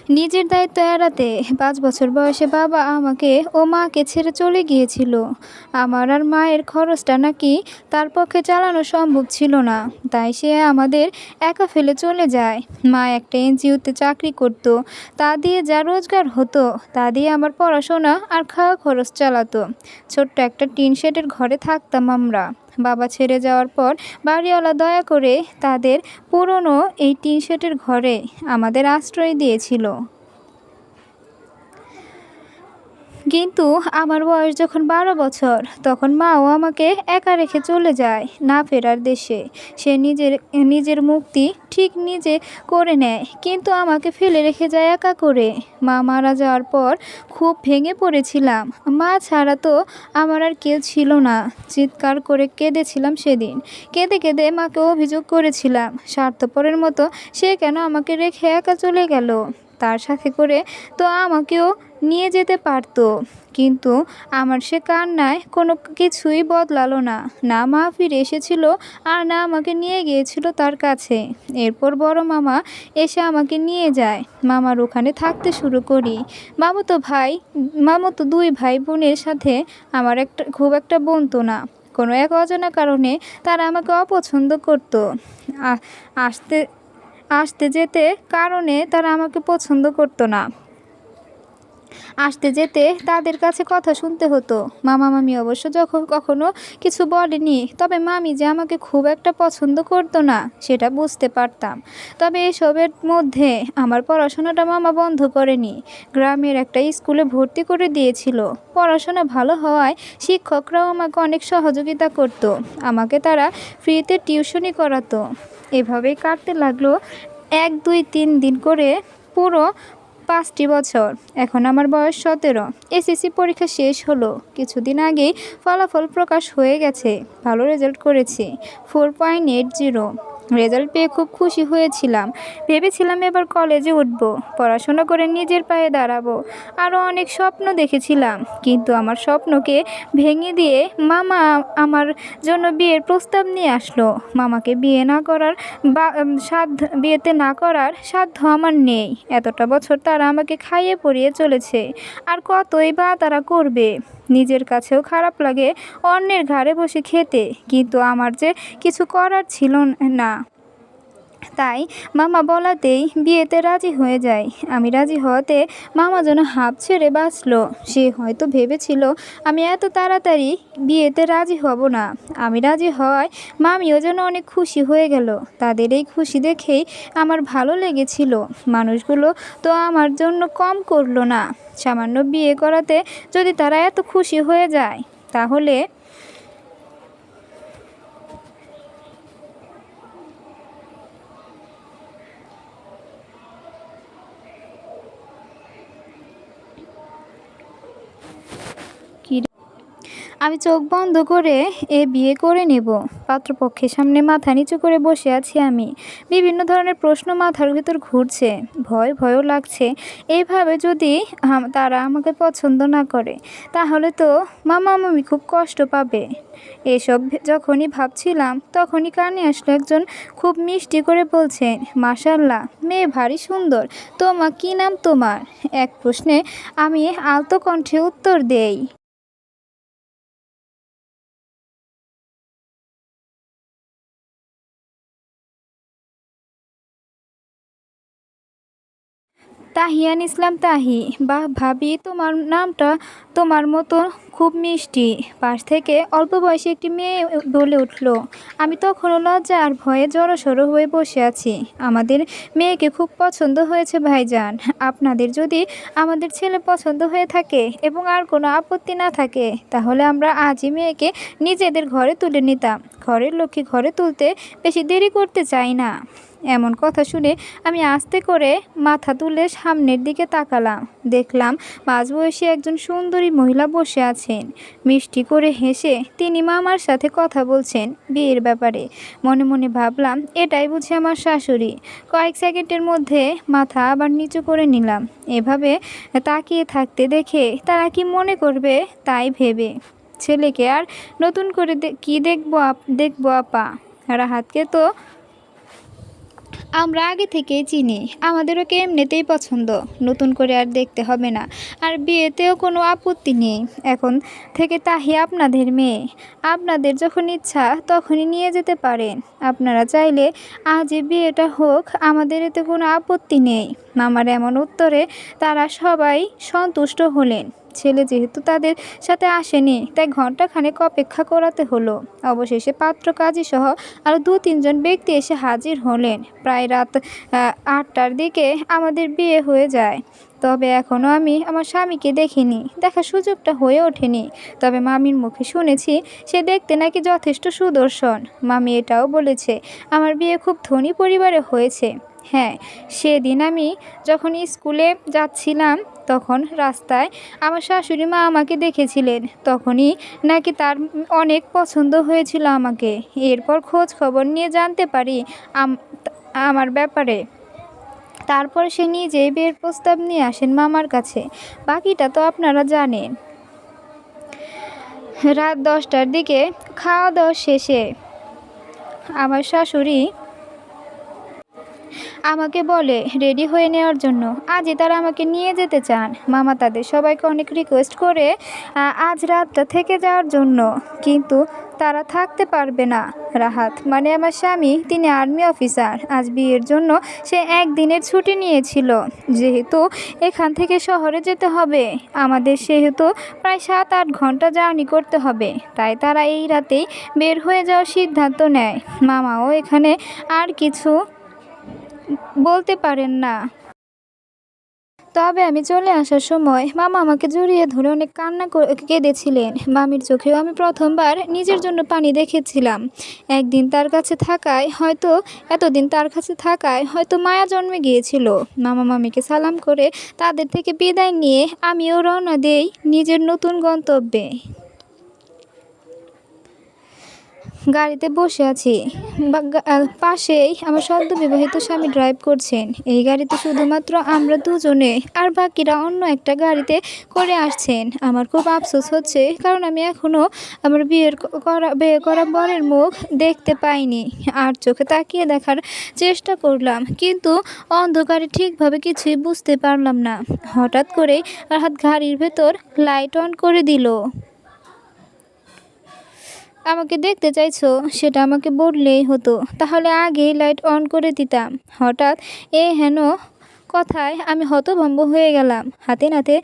নিজের দায়িত্ব এড়াতে ৫ বছর বয়সে বাবা আমাকে ও মাকে ছেড়ে চলে গিয়েছিল। আমার আর মায়ের খরচটা নাকি তার পক্ষে চালানো সম্ভব ছিল না, তাই সে আমাদের একা ফেলে চলে যায়। মা একটা এনজিওতে চাকরি করতো, তা দিয়ে যা রোজগার হতো তা দিয়ে আমার পড়াশোনা আর খাওয়া খরচ চালাতো। ছোট্ট একটা টিন শেডের ঘরে থাকতাম আমরা। বাবা ছেড়ে যাওয়ার পর বাড়িওয়ালা দয়া করে তাদের পুরনো এই টিন শেডের ঘরে আমাদের আশ্রয় দিয়েছিল। কিন্তু আমার বয়স যখন ১২ বছর, তখন মাও আমাকে একা রেখে চলে যায় না ফেরার দেশে। সে নিজের নিজের মুক্তি ঠিক নিজে করে নেয়, কিন্তু আমাকে ফেলে রেখে যায় একা করে। মা মারা যাওয়ার পর খুব ভেঙে পড়েছিলাম। মা ছাড়া তো আমার আর কেউ ছিল না। চিৎকার করে কেঁদেছিলাম সেদিন। কেঁদে কেঁদে মাকে অভিযোগ করেছিলাম, স্বার্থপরের মতো সে কেন আমাকে রেখে একা চলে গেল। তার সাথে করে তো আমাকেও নিয়ে যেতে পারতো, কিন্তু আমার সে কান্নায় কোনো কিছুই বদলালো না। না মা ফিরে এসেছিল, আর না আমাকে নিয়ে গিয়েছিল তার কাছে। এরপর বড় মামা এসে আমাকে নিয়ে যায়। মামার ওখানে থাকতে শুরু করি। মামাতো 2 ভাই বোনের সাথে আমার খুব একটা বনতো না। কোনো এক অজানা কারণে তারা আমাকে অপছন্দ করতো। আসতে আসতে যেতে কারণে তারা আমাকে পছন্দ করতো না। আসতে যেতে তাদের কাছে কথা শুনতে হতো। মামা মামি অবশ্য যখন কখনো কিছু বলেনি, তবে মামি যে আমাকে খুব একটা পছন্দ করতো না সেটা বুঝতে পারতাম। তবে এসবের মধ্যে আমার পড়াশোনাটা মামা বন্ধ করেনি। গ্রামের একটা স্কুলে ভর্তি করে দিয়েছিল। পড়াশোনা ভালো হওয়ায় শিক্ষকরাও আমাকে অনেক সহযোগিতা করতো। আমাকে তারা ফ্রিতে টিউশনি করাতো। এভাবেই কাটতে লাগলো ১ ২ ৩ দিন করে পুরো 5টি বছর। এখন আমার বয়স 17। এসএসসি পরীক্ষা শেষ হলো কিছুদিন আগেই। ফলাফল প্রকাশ হয়ে গেছে। ভালো রেজাল্ট করেছি, 4.80। রেজাল্ট পেয়ে খুব খুশি হয়েছিলাম। ভেবেছিলাম এবার কলেজে উঠব, পড়াশোনা করে নিজের পায়ে দাঁড়াবো। আরও অনেক স্বপ্ন দেখেছিলাম, কিন্তু আমার স্বপ্নকে ভেঙে দিয়ে মামা আমার জন্য বিয়ের প্রস্তাব নিয়ে আসলো। মামাকে বিয়েতে না করার সাধ্য আমার নেই। এতটা বছর তারা আমাকে খাইয়ে পরিয়ে চলেছে, আর কতই বা তারা করবে। নিজের কাছেও খারাপ লাগে অন্যের ঘাড়ে বসে খেতে, কিন্তু আমার যে কিছু করার ছিল না। তাই মামা বলাতেই বিয়েতে রাজি হয়ে যায়। আমি রাজি হওয়াতে মামা যেন হাঁপ ছেড়ে বাঁচল। সে হয়তো ভেবেছিল আমি এত তাড়াতাড়ি বিয়েতে রাজি হব না। আমি রাজি হওয়ায় মামিও যেন অনেক খুশি হয়ে গেল। তাদের এই খুশি দেখেই আমার ভালো লেগেছিল। মানুষগুলো তো আমার জন্য কম করলো না। সামান্য বিয়ে করাতে যদি তারা এত খুশি হয়ে যায়, তাহলে কি আমি চোখ বন্ধ করে বিয়ে করে নেব। পাত্রপক্ষের সামনে মাথা নিচু করে বসে আছি আমি। বিভিন্ন ধরনের প্রশ্ন মাথার ভিতর ঘুরছে। ভয়ও লাগছে। এইভাবে যদি তারা আমাকে পছন্দ না করে, তাহলে তো মামা মামি খুব কষ্ট পাবে। এসব যখনই ভাবছিলাম, তখনই কানে আসলো একজন খুব মিষ্টি করে বলছেন, মাশাআল্লাহ, মেয়ে ভারী সুন্দর। কি নাম তোমার? এক প্রশ্নে আমি আলতো কণ্ঠে উত্তর দেই, তাহিয়ান ইসলাম তাহি। বাহ ভাবি, তোমার নামটা তোমার মতো খুব মিষ্টি। পাশ থেকে অল্প বয়সী একটি মেয়ে বলে উঠল। আমি তখনও লজ্জা আর ভয়ে জড়সড় হয়ে বসে আছি। আমাদের মেয়েকে খুব পছন্দ হয়েছে ভাইজান। আপনাদের যদি আমাদের ছেলে পছন্দ হয়ে থাকে এবং আর কোনো আপত্তি না থাকে, তাহলে আমরা আজই মেয়েকে নিজেদের ঘরে তুলে নিতাম। ঘরের লক্ষ্মী ঘরে তুলতে বেশি দেরি করতে চাই না। এমন কথা শুনে আমি আস্তে করে মাথা তুলে সামনের দিকে তাকালাম। দেখলাম মাঝবয়সী একজন সুন্দরী মহিলা বসে আছেন। মিষ্টি করে হেসে তিনি মামার সাথে কথা বলছেন বিয়ের ব্যাপারে। মনে মনে ভাবলাম, এটাই বুঝি আমার শাশুড়ি। কয়েক সেকেন্ডের মধ্যে মাথা আবার নিচু করে নিলাম। এভাবে তাকিয়ে থাকতে দেখে তারা কি মনে করবে তাই ভেবে ছেলেকে আর নতুন করে কি দেখবো আপা। রাহাতকে তো আমরা আগে থেকেই চিনি, আমাদের ওকে এমনিতেই পছন্দ, নতুন করে আর দেখতে হবে না। আর বিয়েতেও কোনো আপত্তি নেই। এখন থেকে তাহিয়া আপনাদের মেয়ে। আপনাদের যখন ইচ্ছা তখনই নিয়ে যেতে পারেন। আপনারা চাইলে আজই বিয়েটা হোক, আমাদের এতে কোনো আপত্তি নেই। মামার এমন উত্তরে তারা সবাই সন্তুষ্ট হলেন। ছেলে যেহেতু তাদের সাথে আসেনি, তাই ঘণ্টাখানেক অপেক্ষা করাতে হলো। অবশেষে পাত্র কাজী সহ আরও 2-3 জন ব্যক্তি এসে হাজির হলেন। প্রায় রাত 8টার দিকে আমাদের বিয়ে হয়ে যায়। তবে এখনও আমি আমার স্বামীকে দেখিনি, দেখার সুযোগটা হয়ে ওঠেনি। তবে মামির মুখে শুনেছি সে দেখতে নাকি যথেষ্ট সুদর্শন। মামি এটাও বলেছে আমার বিয়ে খুব ধনী পরিবারে হয়েছে। হ্যাঁ, সেদিন আমি যখন স্কুলে যাচ্ছিলাম তখন রাস্তায় আমার শাশুড়ি মা আমাকে দেখেছিলেন। তখনই নাকি তার অনেক পছন্দ হয়েছিল আমাকে। এরপর খোঁজ খবর নিয়ে জানতে পারি আমার ব্যাপারে। তারপর সে নিজেই বিয়ের প্রস্তাব নিয়ে আসেন মামার কাছে। বাকিটা তো আপনারা জানেন। রাত 10টার দিকে খাওয়া দাওয়া শেষে আমার শাশুড়ি আমাকে বলে রেডি হয়ে নেওয়ার জন্য। আজই তারা আমাকে নিয়ে যেতে চান। মামা তাদের সবাইকে অনেক রিকোয়েস্ট করে আজ রাতটা থেকে যাওয়ার জন্য, কিন্তু তারা থাকতে পারবে না। রাহাত মানে আমার স্বামী, তিনি আর্মি অফিসার। আজ বিয়ের জন্য সে 1 দিনের ছুটি নিয়েছিল। যেহেতু এখান থেকে শহরে যেতে হবে আমাদের, সেহেতু প্রায় 7-8 ঘন্টা জার্নি করতে হবে। তাই তারা এই রাতেই বের হয়ে যাওয়ার সিদ্ধান্ত নেয়। মামাও এখানে আর কিছু বলতে পারেন না। তবে আমি চলে আসার সময় মামা আমাকে জড়িয়ে ধরে অনেক কেঁদেছিলেন। মামির চোখেও আমি প্রথমবার নিজের জন্য পানি দেখেছিলাম। এতদিন তার কাছে থাকায় হয়তো মায়া জন্মে গিয়েছিল। মামা মামিকে সালাম করে তাদের থেকে বিদায় নিয়ে আমিও রওনা দেই নিজের নতুন গন্তব্যে। গাড়িতে বসে আছি, পাশেই আমার সদ্য বিবাহিত স্বামী ড্রাইভ করছেন। এই গাড়িতে শুধুমাত্র আমরা দুজনে, আর বাকিরা অন্য একটা গাড়িতে করে আসছেন। আমার খুব আফসোস হচ্ছে, কারণ আমি এখনও আমার বিয়ে করা বরের মুখ দেখতে পাইনি। আর চোখে তাকিয়ে দেখার চেষ্টা করলাম, কিন্তু অন্ধকারে ঠিকভাবে কিছুই বুঝতে পারলাম না। হঠাৎ করেই রাহাত গাড়ির ভেতর লাইট অন করে দিল। আমাকে দেখতে চাইছো, সেটা আমাকে বললেই হতো, তাহলে আগেই লাইট অন করে দিতাম। হঠাৎ হেন কথায় আমি হতভম্ব হয়ে গেলাম। হাতে নাতে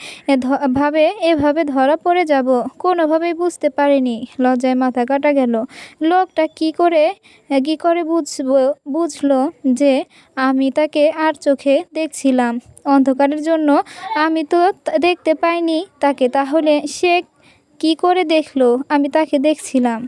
এভাবে ধরা পড়ে যাব কোনোভাবেই বুঝতে পারিনি। লজ্জায় মাথা কাটা গেল। লোকটা কি করে বুঝলো যে আমি তাকে আর চোখে দেখছিলাম? অন্ধকারের জন্য আমি তো দেখতে পাইনি তাকে, তাহলে সে কি করে দেখলো আমি তাকে দেখছিলাম?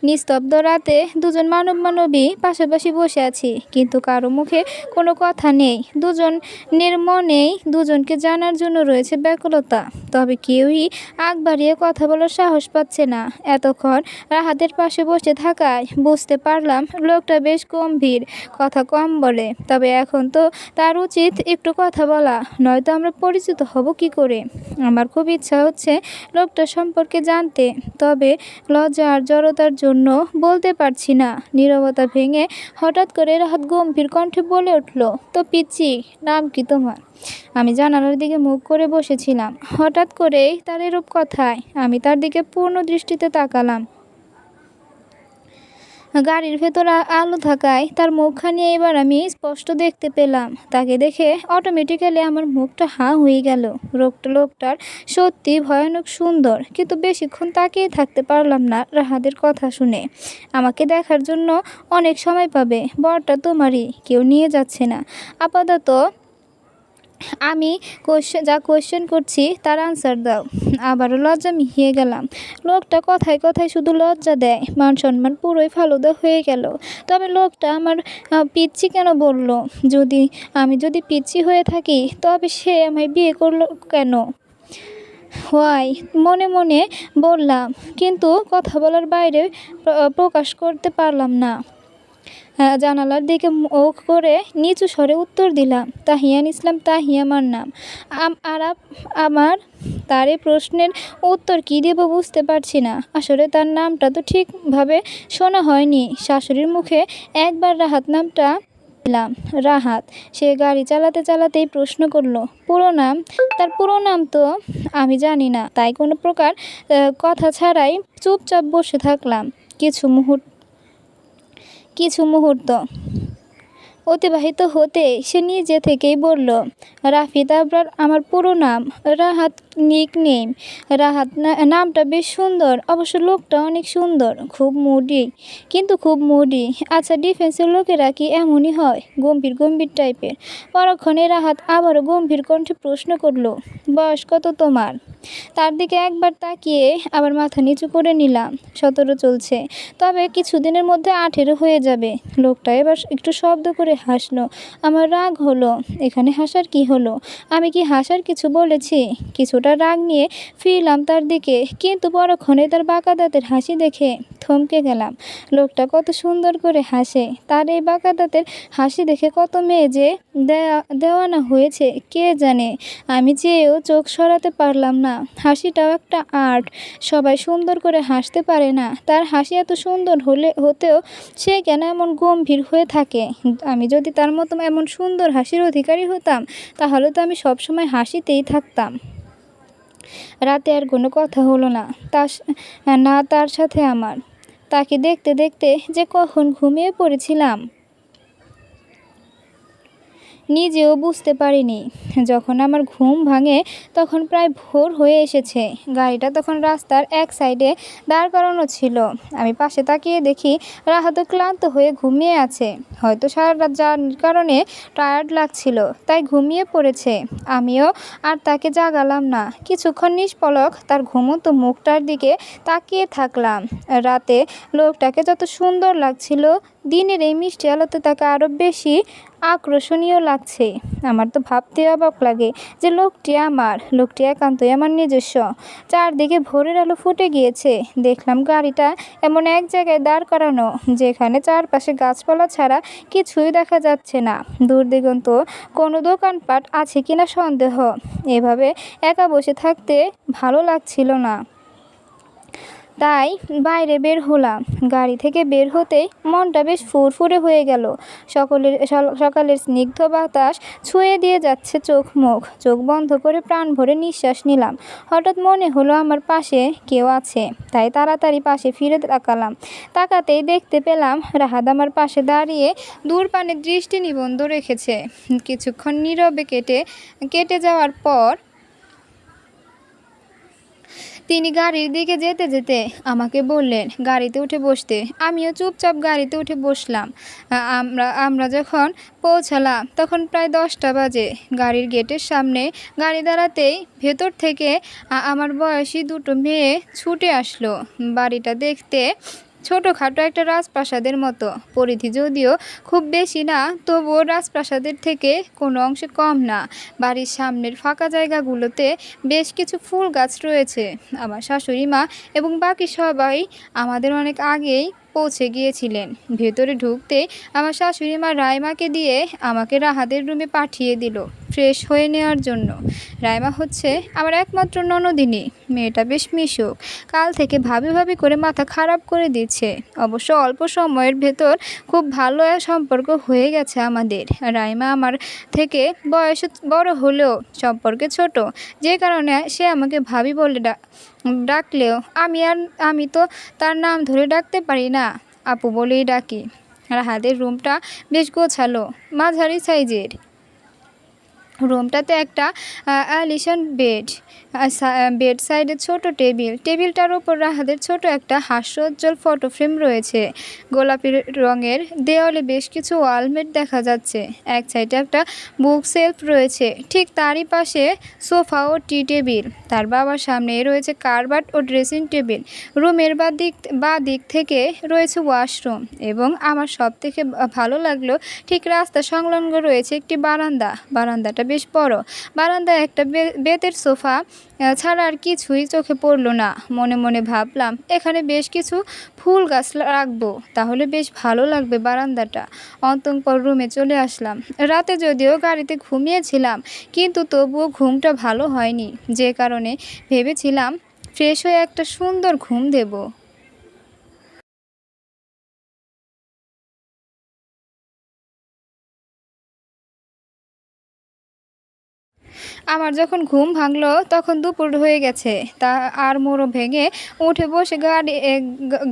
নিস্তব্ধ রাতে 2জন মানবী পাশাপাশি বসে আছি, কিন্তু কারো মুখে কোনো কথা নেই। দুজনের মনেই দুজনকে জানার জন্য রয়েছে ব্যাকুলতা। তবে কেউই আগ বাড়িয়ে কথা বলার সাহস পাচ্ছে না। এতক্ষণ রাহাতের পাশে বসে থাকায় বুঝতে পারলাম লোকটা বেশ গম্ভীর, কথা কম বলে। তবে এখন তো তার উচিত একটু কথা বলা, নয়তো আমরা পরিচিত হব কি করে? আমার খুব ইচ্ছা হচ্ছে লোকটা সম্পর্কে জানতে, তবে লজ্জা আর জড়তার জন্য বলতে পারছি না। নীরবতা ভেঙে হঠাৎ করে রাহাত গম্ভীর কণ্ঠে বলে উঠল, তো পিচ্চি, নাম কি তোমার? আমি জানালার দিকে মুখ করে বসেছিলাম। হঠাৎ করেই তার এরূপ কথায় আমি তার দিকে পূর্ণ দৃষ্টিতে তাকালাম। গাড়ির ভেতর আলো থাকায় তার মুখখানি এবার আমি স্পষ্ট দেখতে পেলাম। তাকে দেখে অটোমেটিক্যালি আমার মুখটা হাঁ হয়ে গেল। লোকটার সত্যি ভয়ানক সুন্দর, কিন্তু বেশিক্ষণ তাকিয়ে থাকতে পারলাম না। রাহাতের কথা শুনে আমাকে দেখার জন্য অনেক সময় পাবে, বরটা তোমারই, কেউ নিয়ে যাচ্ছে না। আপাতত আমি কোয়েশ্চেন করছি তার আনসার দাও। আবারও লজ্জা মিহিয়ে গেলাম। লোকটা কথায় কথায় শুধু লজ্জা দেয়, মান সম্মান পুরোই ফালুদা হয়ে গেল। তবে লোকটা আমার পিচ্চি কেন বলল? আমি যদি পিচ্চি হয়ে থাকি, তবে সে আমায় বিয়ে করলো কেন? হোয়াই মনে মনে বললাম, কিন্তু কথা বলার বাইরে প্রকাশ করতে পারলাম না। জানালার দিকে মুখ করে নিচু স্বরে উত্তর দিলাম, তাহিয়ান ইসলাম, তাহিয়া আমার নাম। আমার তার এই প্রশ্নের উত্তর কী দেব বুঝতে পারছি না। আসলে তার নামটা তো ঠিকভাবে শোনা হয়নি। শাশুড়ির মুখে একবার রাহাত নামটা দিলাম রাহাত। সে গাড়ি চালাতে চালাতেই প্রশ্ন করলো, পুরো নাম? তার পুরো নাম তো আমি জানি না, তাই কোনো প্রকার কথা ছাড়াই চুপচাপ বসে থাকলাম। কিছু মুহূর্ত অতিবাহিত হতে সে নিজে থেকেই বলল, রাফিদ আবরার আমার পুরো নাম, রাহাত নিকনেম। রাহাত নামটা বেশ সুন্দর, অবশ্য লোকটা অনেক সুন্দর, খুব মুডি। আচ্ছা, ডিফেন্সের লোকেরা কি এমনই হয়, গম্ভীর গম্ভীর টাইপের? পরক্ষণে রাহাত আবারও গম্ভীর কণ্ঠে প্রশ্ন করল, বয়স কত তোমার? তার দিকে একবার তাকিয়ে আবার মাথা নিচু করে নিলাম। 17 চলছে, তবে কিছুদিনের মধ্যে 18 হয়ে যাবে। লোকটা এবার একটু শব্দ করে হাসলো। আমার রাগ হলো। এখানে হাসার কি হলো? আমি কি হাসার কিছু বলেছি? কিছুটা রাগ নিয়ে ফিরলাম তার দিকে, কিন্তু পরক্ষণে তার বাঁকা দাঁতের হাসি দেখে থমকে গেলাম। লোকটা কত সুন্দর করে হাসে, তার এই বাঁকা দাঁতের হাসি দেখে কত মেয়ে যে দেওয়ানা হয়েছে কে জানে। আমি চেয়েও চোখ সরাতে পারলাম না। হাসিটাও একটা আর্ট, সবাই সুন্দর করে হাসতে পারে না। তার হাসি এত সুন্দর হতেও সে কেন এমন গম্ভীর হয়ে থাকে? আমি যদি তার মতো এমন সুন্দর হাসির অধিকারী হতাম, তাহলে তো আমি সবসময় হাসিতেই থাকতাম। রাতে আর কোনো কথা হলো না তার সাথে আমার। তাকে দেখতে দেখতে যে কখন ঘুমিয়ে পড়েছিলাম নিজেও বুঝতে পারিনি। যখন আমার ঘুম ভাঙে তখন প্রায় ভোর হয়ে এসেছে। গাড়িটা তখন রাস্তার এক সাইডে দাঁড় করানো ছিল। আমি পাশে তাকিয়ে দেখি রাহাত ক্লান্ত হয়ে ঘুমিয়ে আছে। হয়তো সারা রাত জার্নির কারণে টায়ার্ড লাগছিল, তাই ঘুমিয়ে পড়েছে। আমিও আর তাকে জাগালাম না। কিছুক্ষণ নিষ্পলক তার ঘুমন্ত মুখটার দিকে তাকিয়ে থাকলাম। রাতে লোকটাকে যত সুন্দর লাগছিল, দিনের এই মিষ্টি আলোতে তাকে আরও বেশি আকর্ষণীয় লাগছে। আমার তো ভাবতে অবাক লাগে যে লোকটি একান্তই আমার নিজস্ব। চারদিকে ভোরের আলো ফুটে গিয়েছে। দেখলাম গাড়িটা এমন এক জায়গায় দাঁড় করানো যেখানে চারপাশে গাছপালা ছাড়া কিছুই দেখা যাচ্ছে না। দূর দিগন্ত কোনো দোকানপাট আছে কিনা সন্দেহ। এভাবে একা বসে থাকতে ভালো লাগছিল না, তাই বাইরে বের হলাম। গাড়ি থেকে বের হতেই মনটা বেশ ফুরফুরে হয়ে গেল। সকালের স্নিগ্ধ বাতাস ছুঁয়ে দিয়ে যাচ্ছে চোখ বন্ধ করে প্রাণ ভরে নিঃশ্বাস নিলাম। হঠাৎ মনে হলো আমার পাশে কেউ আছে, তাই তাড়াতাড়ি পাশে ফিরে তাকাতেই দেখতে পেলাম রাহাত আমার পাশে দাঁড়িয়ে দূরপানে দৃষ্টি নিবদ্ধ রেখেছে। কিছুক্ষণ নীরবে কেটে যাওয়ার পর তিনি গাড়ির দিকে যেতে যেতে আমাকে বললেন গাড়িতে উঠে বসতে। আমিও চুপচাপ গাড়িতে উঠে বসলাম। আমরা যখন পৌঁছালাম তখন প্রায় 10টা বাজে। গাড়ির গেটের সামনে গাড়ি দাঁড়াতেই ভেতর থেকে আমার বয়সী দুটো মেয়ে ছুটে আসলো। বাড়িটা দেখতে ছোটোখাটো একটা রাজপ্রাসাদের মতো। পরিধি যদিও খুব বেশি না, তবুও রাজপ্রাসাদের থেকে কোনো অংশে কম না। বাড়ির সামনের ফাঁকা জায়গাগুলোতে বেশ কিছু ফুল গাছ রয়েছে। আমার শাশুড়ি মা এবং বাকি সবাই আমাদের অনেক আগেই পৌঁছে গিয়েছিলেন। ভেতরে ঢুকতেই আমার শাশুড়ি মা রাইমাকে দিয়ে আমাকে রাহাতের রুমে পাঠিয়ে দিল ফ্রেশ হয়ে নেওয়ার জন্য। রাইমা হচ্ছে আমার একমাত্র ননদিনী। মেয়েটা বেশ মিশুক। কাল থেকে ভাবি করে মাথা খারাপ করে দিচ্ছে। অবশ্য অল্প সময়ের ভেতর খুব ভালো সম্পর্ক হয়ে গেছে আমাদের। রাইমা আমার থেকে বয়সে বড় হলেও সম্পর্কে ছোট, যে কারণে সে আমাকে ভাবি বলে ডাকলেও আমি তো তার নাম ধরে ডাকতে পারি না, আপু বলেই ডাকি। রাহাতের রুমটা বেশ গোছালো, মাঝারি সাইজের। রুমটাতে একটা আলিশান বেড সাইডে ছোট টেবিলটার উপর রাহাতের ছোট একটা হাস্যোজ্জ্বল ফটো ফ্রেম রয়েছে। গোলাপি রঙের দেওয়ালে বেশ কিছু ওয়ালমেট দেখা যাচ্ছে। এক সাইডে একটা বুক সেলফ রয়েছে, ঠিক তারই পাশে সোফা ও টি টেবিল। তার বাবার সামনে রয়েছে কারবাট ও ড্রেসিং টেবিল। রুমের বাঁ দিক থেকে রয়েছে ওয়াশরুম, এবং আমার সব থেকে ভালো লাগলো ঠিক রাস্তা সংলগ্ন রয়েছে একটি বারান্দাটা বেশ বড়। বারান্দায় একটা বেতের সোফা ছাড়া আর কিছুই চোখে পড়ল না। মনে মনে ভাবলাম এখানে বেশ কিছু ফুল গাছ রাখবো, তাহলে বেশ ভালো লাগবে বারান্দাটা। অন্তঃপর রুমে চলে আসলাম। রাতে যদিও গাড়িতে ঘুমিয়েছিলাম, কিন্তু তবুও ঘুমটা ভালো হয়নি, যে কারণে ভেবেছিলাম ফ্রেশ হয়ে একটা সুন্দর ঘুম দেব। আমার যখন ঘুম ভাঙলো তখন দুপুর হয়ে গেছে। তা আর মোড়ো ভেঙে উঠে বসে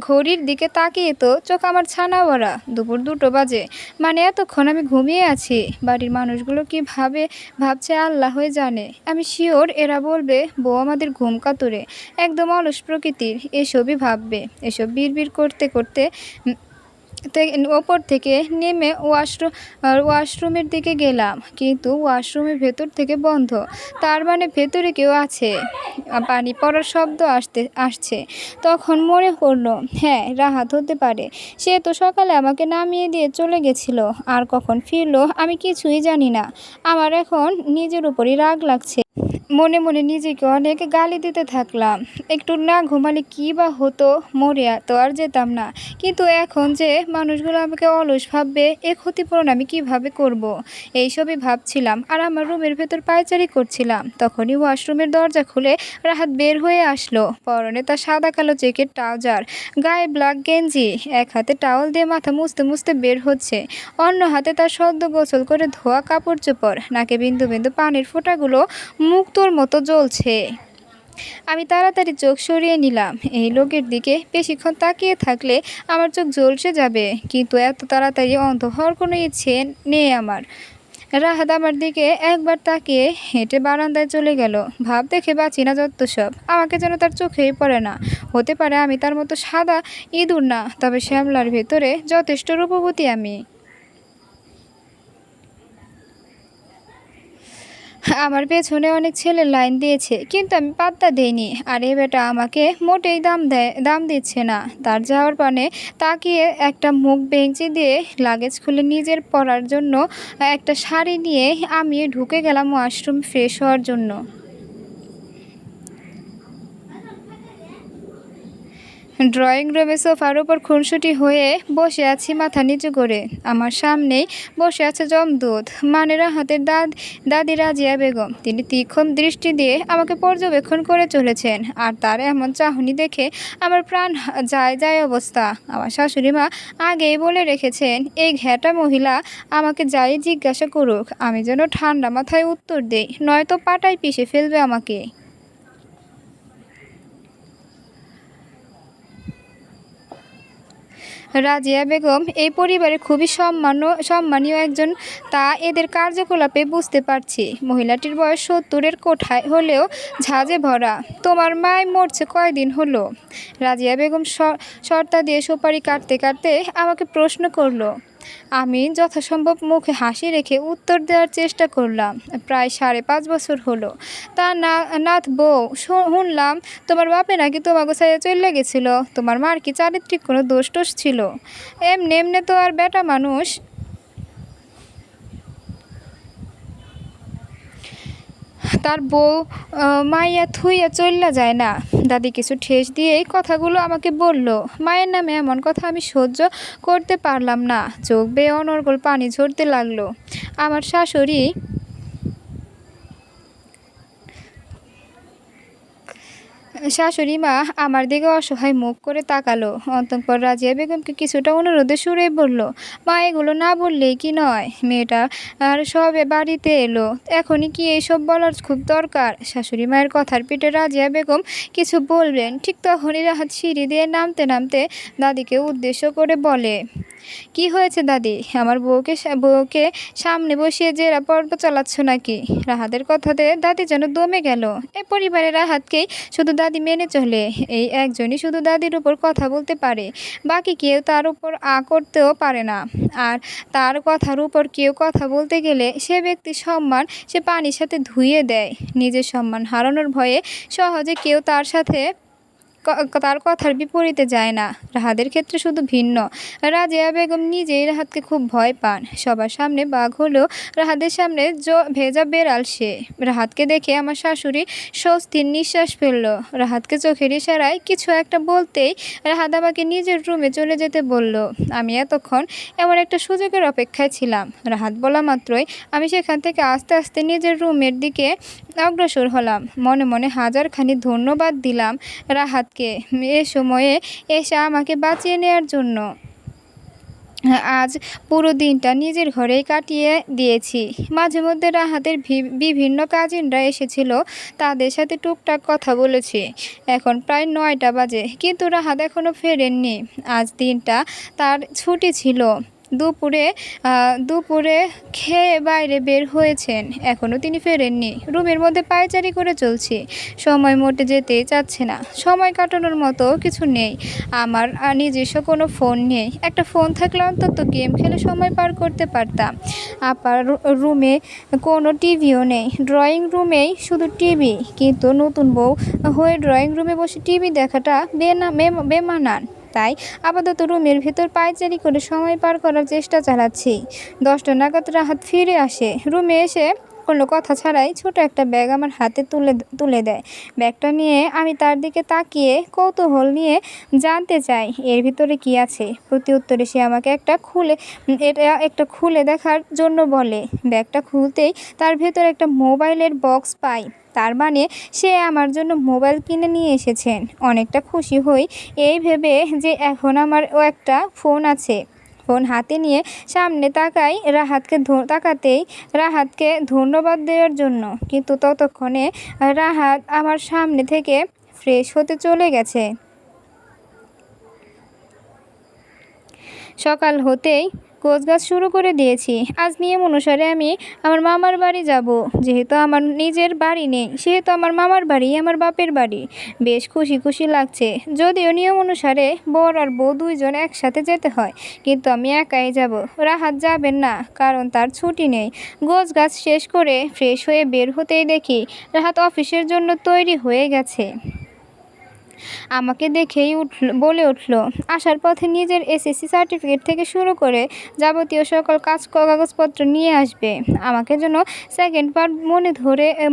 ঘড়ির দিকে তাকিয়ে তো চোখ আমার ছানা ভরা। দুপুর 2টো বাজে। মানে এতক্ষণ আমি ঘুমিয়ে আছি। বাড়ির মানুষগুলো কি ভাবছে আল্লাহই জানে। আমি শিওর এরা বলবে বউ আমাদের ঘুম কাতুরে, একদম অলস প্রকৃতির, এসবই ভাববে। এসব বিড়বিড় করতে করতে ওপর থেকে নেমে ওয়াশরুমের দিকে গেলাম, কিন্তু ওয়াশরুমের ভেতর থেকে বন্ধ। তার মানে ভেতরে কেউ আছে। পানি পড়ার শব্দ আসছে। তখন মনে পড়লো, হ্যাঁ, রাহাত হতে পারে। সে তো সকালে আমাকে নামিয়ে দিয়ে চলে গেছিল। আর কখন ফিরলো আমি কিছুই জানি না। আমার এখন নিজের উপরই রাগ লাগছে। মনে মনে নিজেকে অনেক গালি দিতে থাকলাম। একটু না ঘুমালে কী বা হতো, মরে তো আর যেতাম না। কিন্তু এখন যে মানুষগুলো আমাকে অলস ভাববে, এ ক্ষতিপূরণ আমি কিভাবে করব। এইসবই ভাবছিলাম আর আমার রুমের ভেতর পায়চারি করছিলাম। তখনই ওয়াশরুমের দরজা খুলে রাহাত বের হয়ে আসলো। পরনে তার সাদা কালো চেকের ট্রাউজার, গায়ে ব্ল্যাক গেঞ্জি, এক হাতে টাওয়াল দিয়ে মাথা মুছতে মুছতে বের হচ্ছে, অন্য হাতে তার সদ্য গোসল করে ধোয়া কাপড় চোপড়, নাকে বিন্দু বিন্দু পানির ফোঁটাগুলো মুক্তোর মতো জ্বলছে। আমি তাড়াতাড়ি চোখ সরিয়ে নিলাম। এই লোকের দিকে বেশিক্ষণ তাকিয়ে থাকলে আমার চোখ ঝলসে যাবে, কিন্তু এত তাড়াতাড়ি অন্ধ হওয়ার কোনো ইচ্ছে নেই আমার। রাহাত আমার দিকে একবার তাকিয়ে হেঁটে বারান্দায় চলে গেল। ভাব দেখে বাঁচি না যত সব, আমাকে যেন তার চোখেই পড়ে না। হতে পারে আমি তার মতো সাদা ইঁদুর না, তবে শ্যামলার ভেতরে যথেষ্ট রূপবতী আমি। আমার পেছনে অনেক ছেলে লাইন দিয়েছে, কিন্তু আমি পাত্তা দেইনি। আর এ বেটা আমাকে মোটেই দাম দিচ্ছে না। তার যাওয়ার পানে তাকিয়ে একটা মুখ বেঞ্চি দিয়ে লাগেজ খুলে নিজের পরার জন্য একটা শাড়ি নিয়ে আমি ঢুকে গেলাম ওয়াশরুম ফ্রেশ হওয়ার জন্য। ড্রয়িং রুমে সোফার উপর খুনসুটি হয়ে বসে আছি মাথা নিচু করে। আমার সামনেই বসে আছে জমদূত, মানে রাহাতের দাদি রাজিয়া বেগম। তিনি তীক্ষ্ণ দৃষ্টি দিয়ে আমাকে পর্যবেক্ষণ করে চলেছেন। আর তার এমন চাহনি দেখে আমার প্রাণ যায় অবস্থা। আমার শাশুড়ি মা আগেই বলে রেখেছেন, এই ঘ্যাটা মহিলা আমাকে যাই জিজ্ঞাসা করুক আমি যেন ঠান্ডা মাথায় উত্তর দেই, নয়তো পাটায় পিষে ফেলবে আমাকে। রাজিয়া বেগম এই পরিবারের খুবই সম্মানীয় একজন, তা এদের কার্যকলাপে বুঝতে পারছি। মহিলাটির বয়স 70-এর কোঠায় হলেও ঝাঁজে ভরা। তোমার মায় মরছে কয়দিন হলো? রাজিয়া বেগম শর্তা দিয়ে সুপারি কাটতে কাটতে আমাকে প্রশ্ন করলো। আমি যথাসম্ভব মুখে হাসি রেখে উত্তর দেওয়ার চেষ্টা করলাম। প্রায় 5.5 বছর হলো। তা নাথ বউ, শুনলাম তোমার বাপে নাকি তোমাকে ছেড়ে চলে গেছিল। তোমার মার কি চারিত্রিক কোনো দোষ টোষ ছিল? এমনে তো আর বেটা মানুষ তার বউ মাইয়া থুইয়া চইল্লা যায় না। দাদি কিছু ঠেস দিয়েই কথাগুলো আমাকে বলল। মায়ের নামে এমন কথা আমি সহ্য করতে পারলাম না। চোখ বেয়ে অনর্গল পানি ঝরতে লাগলো। আমার শাশুড়ি মা আমার দিকে অসহায় মুখ করে তাকালো। অন্তঃপর রাজিয়া বেগমকে কিছুটা অনুরোধে সুরে বলল, মা, এগুলো না বললেই কি নয়? মেয়েটা আর সবে বাড়িতে এলো, এখনই কি এইসব বলার খুব দরকার? শাশুড়ি মায়ের কথার পিঠে রাজিয়া বেগম কিছু বলবেন, ঠিক তখনই রাহাত সিঁড়ি দিয়ে নামতে নামতে দাদিকে উদ্দেশ্য করে বলে, কি হয়েছে দাদি? আমার বউকে সামনে বসিয়ে জেরা পর্ব চালাচ্ছ নাকি? রাহাতের কথাতে দাদি যেন দমে গেল। এ পরিবারে রাহাতকেই শুধু দাদি মেনে চলে। এই একজনই শুধু দাদির উপর কথা বলতে পারে, বাকি কেউ তার উপর করতেও পারে না। আর তার কথার উপর কেউ কথা বলতে গেলে সে ব্যক্তির সম্মান সে পানির সাথে ধুইয়ে দেয়। নিজের সম্মান হারানোর ভয়ে সহজে কেউ তার কথার বিপরীতে যায় না। রাহাতের ক্ষেত্রে শুধু ভিন্ন। রাজিয়া বেগম নিজেই রাহাতকে খুব ভয় পান। সবার সামনে বাঘ হলেও রাহাতের সামনে ভেজা বেড়াল সে। রাহাতকে দেখে আমার শাশুড়ি স্বস্তির নিঃশ্বাস ফেলল। রাহাতকে চোখের ইশারায় কিছু একটা বলতেই রাহাত আমাকে নিজের রুমে চলে যেতে বলল। আমি এতক্ষণ এমন একটা সুযোগের অপেক্ষায় ছিলাম। রাহাত বলা মাত্রই আমি সেখান থেকে আস্তে আস্তে নিজের রুমের দিকে অগ্রসর হলাম। মনে মনে হাজারখানি ধন্যবাদ দিলাম রাহাতকে এ সময়ে এসে আমাকে বাঁচিয়ে নেওয়ার জন্য। আজ পুরো দিনটা নিজের ঘরেই কাটিয়ে দিয়েছি। মাঝে মধ্যে রাহাতের বিভিন্ন কাজিনরা এসেছিল, তাদের সাথে টুকটাক কথা বলেছি। এখন প্রায় 9টা বাজে, কিন্তু রাহাত এখনও ফেরেননি। আজ দিনটা তার ছুটি ছিল। দুপুরে দুপুরে খেয়ে বাইরে বের হয়েছেন, এখনও তিনি ফেরেননি। রুমের মধ্যে পায়চারি করে চলছি, সময় মোটে যেতেই চাচ্ছে না। সময় কাটানোর মতো কিছু নেই। আমার নিজস্ব কোনো ফোন নেই। একটা ফোন থাকলে অন্তত গেম খেলে সময় পার করতে পারতাম। আপার রুমে কোনো টিভিও নেই, ড্রয়িং রুমেই শুধু টিভি। কিন্তু নতুন বউ হয়ে ড্রয়িং রুমে বসে টিভি দেখাটা বেমানান। তাই আপাতত রুমের ভেতর পায়চারি করে সময় পার করার চেষ্টা চালাচ্ছি। 10টা নাগাদ রাহাত ফিরে আসে। রুমে এসে কোনো কথা ছাড়াই ছোট একটা ব্যাগ আমার হাতে তুলে দেয়। ব্যাগটা নিয়ে আমি তার দিকে তাকিয়ে কৌতূহল নিয়ে জানতে চাই এর ভিতরে কি আছে। প্রতি উত্তরে সে আমাকে একটা খুলে দেখার জন্য বলে। ব্যাগটা খুলতেই তার ভেতরে একটা মোবাইলের বক্স পাই। তার মানে সে আমার জন্য মোবাইল কিনে নিয়ে এসেছেন। অনেকটা খুশি হই এই ভেবে যে এখন আমারও একটা ফোন আছে। ফোন হাতে নিয়ে সামনে তাকাতেই রাহাতকে ধন্যবাদ দেওয়ার জন্য, কিন্তু ততক্ষণে রাহাত আমার সামনে থেকে ফ্রেশ হতে চলে গেছে। সকাল হতেই গোছগাছ শুরু করে দিয়েছি। আজ নিয়ম অনুসারে আমি আমার মামার বাড়ি যাব। যেহেতু আমার নিজের বাড়ি নেই, সেহেতু আমার মামার বাড়ি আমার বাপের বাড়ি। বেশ খুশি খুশি লাগছে। যদিও নিয়ম অনুসারে বর আর বউ দুইজন একসাথে যেতে হয়, কিন্তু আমি একাই যাব। রাহাত যাবেন না, কারণ তার ছুটি নেই। গোছগাছ শেষ করে ফ্রেশ হয়ে বের হতেই দেখি রাহাত অফিসের জন্য তৈরি হয়ে গেছে। আমাকে দেখেই বলে উঠল, আসার পথে নিজের এসএসসি সার্টিফিকেট থেকে শুরু করে যাবতীয় সকল কাগজপত্র নিয়ে আসবে। আমাকে যেন সেকেন্ডবার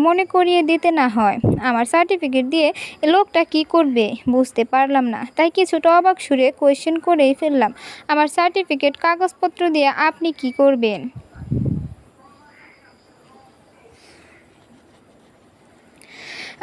মনে করিয়ে দিতে না হয়। আমার সার্টিফিকেট দিয়ে লোকটা কি করবে বুঝতে পারলাম না, তাই কিছুটা অবাক সুরে কোয়েশ্চেন করেই ফেললাম, আমার সার্টিফিকেট কাগজপত্র দিয়ে আপনি কি করবেন?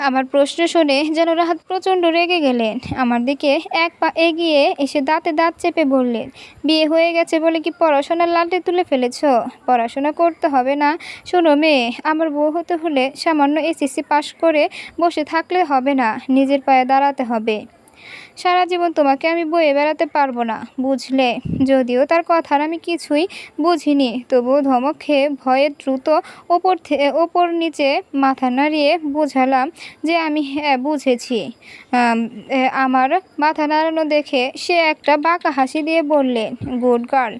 আমার প্রশ্ন শুনে যেন রাহাত প্রচণ্ড রেগে গেলেন। আমার দিকে এক পা এগিয়ে এসে দাঁতে দাঁত চেপে বললেন, বিয়ে হয়ে গেছে বলে কি পড়াশোনার লাটে তুলে ফেলেছ? পড়াশোনা করতে হবে না? শোনো মেয়ে, আমার বউ হতে হলে সামান্য এসএসসি পাশ করে বসে থাকলে হবে না, নিজের পায়ে দাঁড়াতে হবে। সারা জীবন তোমাকে আমি বয়ে বেড়াতে পারবো না, বুঝলে? যদিও তার কথার আমি কিছুই বুঝিনি, তবুও ধমক খেয়ে ভয়ে দ্রুত ওপর নিচে মাথা নাড়িয়ে বোঝালাম যে আমি হ্যাঁ বুঝেছি। আমার মাথা নাড়ানো দেখে সে একটা বাঁকা হাসি দিয়ে বললেন, গুড গার্ল।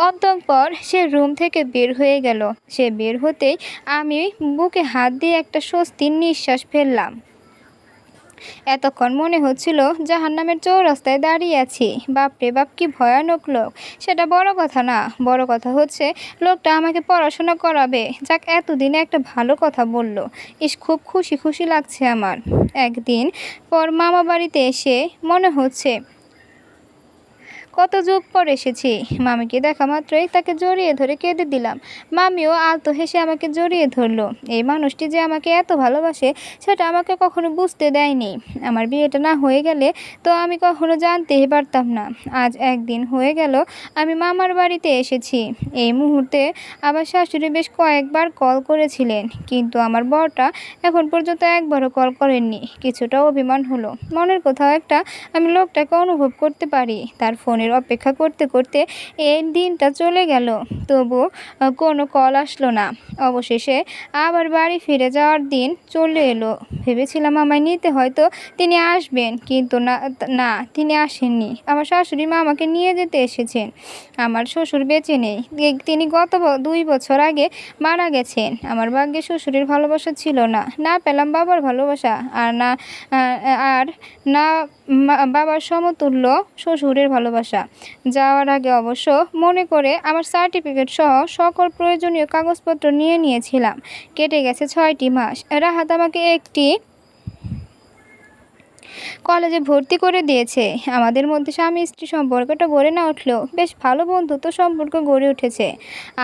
অতঃপর সে রুম থেকে বের হয়ে গেল। সে বের হতেই আমি বুকে হাত দিয়ে একটা স্বস্তির নিঃশ্বাস ফেললাম। এতক্ষণ মনে হচ্ছিল জাহান্নামের চৌরাস্তায় দাঁড়িয়ে আছি। বাপরে বাপ, কি ভয়ানক লোক! সেটা বড় কথা না, বড় কথা হচ্ছে লোকটা আমাকে পড়াশোনা করাবে। যাক, এতদিনে একটা ভালো কথা বলল। খুব খুশি খুশি লাগছে আমার। একদিন পর মামা বাড়িতে এসে মনে হচ্ছে কত যুগ পর এসেছি। মামিকে দেখা মাত্রই তাকে জড়িয়ে ধরে কেঁদে দিলাম। মামিও আলতো হেসে আমাকে জড়িয়ে ধরলো। এই মানুষটি যে আমাকে এত ভালোবাসে সেটা আমাকে কখনো বুঝতে দেয়নি। আমার বিয়েটা না হয়ে গেলে তো আমি কখনো জানতেই পারতাম না। আজ একদিন হয়ে গেল আমি মামার বাড়িতে এসেছি। এই মুহূর্তে আবার শাশুড়ি বেশ কয়েকবার কল করেছিলেন, কিন্তু আমার বরটা এখন পর্যন্ত একবারও কল করেননি। কিছুটা অভিমান হলো। মনের কোথাও একটা আমি লোকটাকে অনুভব করতে পারি। তার ফোনের অপেক্ষা করতে করতে এই দিনটা চলে গেল, তবু কোনো কল আসলো না। অবশেষে আবার বাড়ি ফিরে যাওয়ার দিন চলে এলো। ভেবেছিলাম আমায় নিতে হয়তো তিনি আসবেন, কিন্তু না, তিনি আসেননি। আমার শাশুড়ি মা আমাকে নিয়ে যেতে এসেছেন। আমার শ্বশুর বেঁচে নেই, তিনি গত 2 বছর আগে মারা গেছেন। আমার ভাগ্যে শ্বশুরের ভালোবাসা ছিল না, না পেলাম বাবার ভালোবাসা, আর না বাবার সমতুল্য শ্বশুরের ভালোবাসা। যাওয়ার আগে অবশ্য মনে করে আমার সার্টিফিকেট সহ সকল প্রয়োজনীয় কাগজপত্র নিয়ে নিয়েছিলাম। কেটে গেছে 6টি মাস। রাহাত আমাকে একটি কলেজে ভর্তি করে দিয়েছে। আমাদের মধ্যে স্বামী স্ত্রী সম্পর্কটা গড়ে না উঠলেও বেশ ভালো বন্ধুত্ব সম্পর্ক গড়ে উঠেছে।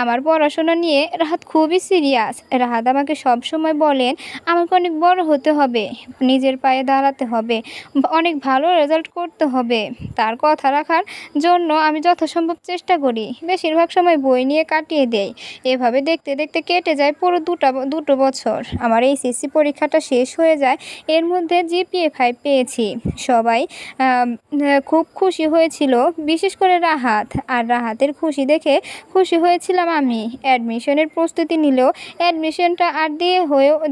আমার পড়াশোনা নিয়ে রাহাত খুবই সিরিয়াস। রাহাত আমাকে সবসময় বলেন আমাকে অনেক বড় হতে হবে, নিজের পায়ে দাঁড়াতে হবে, অনেক ভালো রেজাল্ট করতে হবে। তার কথা রাখার জন্য আমি যথাসম্ভব চেষ্টা করি। বেশিরভাগ সময় বই নিয়ে কাটিয়ে দেই। এভাবে দেখতে দেখতে কেটে যায় পুরো দুটো বছর। আমার এইচএসসি পরীক্ষাটা শেষ হয়ে যায়। এর মধ্যে জিপিএ 5 পেয়েছি। সবাই খুব খুশি হয়েছিল, বিশেষ করে রাহাত। আর রাহাতের খুশি দেখে খুশি হয়েছিলাম আমি। অ্যাডমিশনের প্রস্তুতি নিলেও অ্যাডমিশনটা আর